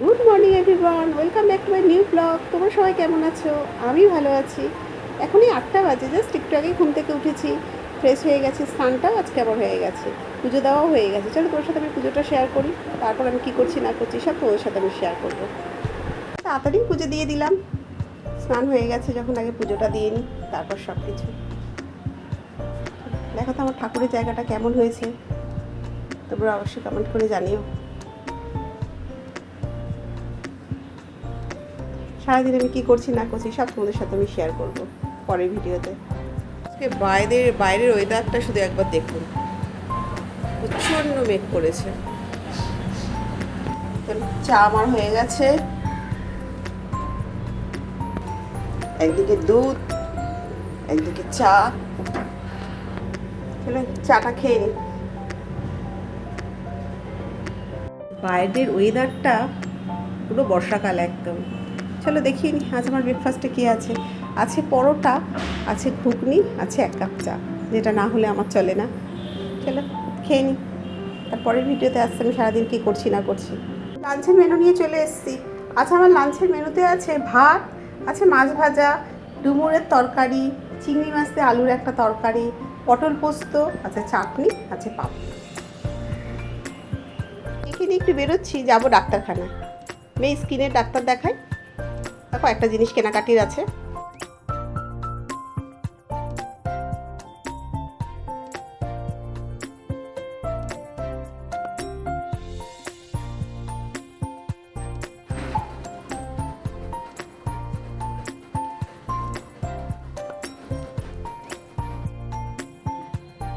Good morning everyone, welcome back to my new blog. তোমরা সবাই কেমন আছো? আমি ভালো আছি। এখনই 8টা বাজে, জাস্ট একটু আগে ঘুম থেকে উঠেছি, ফ্রেশ হয়ে গেছি, স্নানটাও আজকে আবার হয়ে গেছে, পুজো দেওয়াও হয়ে গেছে। চলো তোমার সাথে আমি পুজোটা শেয়ার করি, তারপর আমি কী করছি না করছি সব তোমাদের সাথে আমি শেয়ার করবো। তাড়াতাড়ি পুজো দিয়ে দিলাম, স্নান হয়ে গেছে যখন, আগে পুজোটা দিয়ে নিই, তারপর সব কিছু। দেখো তো আমার ঠাকুরের জায়গাটা কেমন হয়েছে, তোমরা অবশ্যই কমেন্ট করে জানিও। সারাদিন আমি কী করছি না করছি সব তোমাদের সাথে আমি শেয়ার করবো পরের ভিডিওতে। আজকে বাইরের ওয়েদারটা শুধু একবার দেখুন, প্রচণ্ড মেঘ করেছে। চা আমার হয়ে গেছে, একদিকে দুধ একদিকে চা। চলো চাটা খেয়ে নিই। বাইরের ওয়েদারটা পুরো বর্ষাকাল একদম। চলো দেখিয়ে নিই আজ আমার ব্রেকফাস্টে কী আছে। আছে পরোটা, আছে ঘুগনি, আছে 1 কাপ চা, যেটা না হলে আমার চলে না। চলো খেয়ে নিই, তারপরের ভিডিওতে আসছে আমি সারাদিন কী করছি না করছি। লাঞ্চের মেনু নিয়ে চলে এসেছি। আচ্ছা, আমার লাঞ্চের মেনুতে আছে ভাত, আছে মাছ ভাজা, ডুমুরের তরকারি, চিংড়ি মাছ দিয়ে আলুর একটা তরকারি, পটল পোস্ত, আছে চাটনি, আছে পাপড়। এখানে একটু বেরোচ্ছি, যাবো ডাক্তারখানায়, মেয়ে স্কিনের ডাক্তার দেখায়। দেখো একটা জিনিস কেনাকাটির আছে।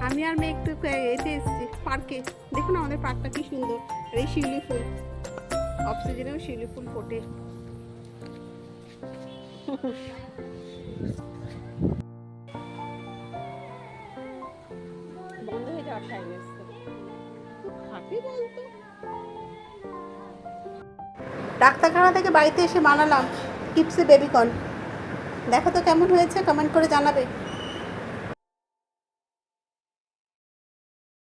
আমি আর মেয়ে একটু এতে এসেছি পার্কে। দেখুন আমাদের পার্কটা কি সুন্দর, আর এই শিউলি ফুল, অফ সিজনেও শিউলি ফুল ফোটে। বন্ধ হয়ে যাওয়ার টাইম এসছে, হাঁটি বলতো। ডাক্তারখানা থেকে বাড়িতে এসে বানালাম চিপসে বেবিকর্ন। দেখো তো কেমন হয়েছে, কমেন্ট করে জানাবে।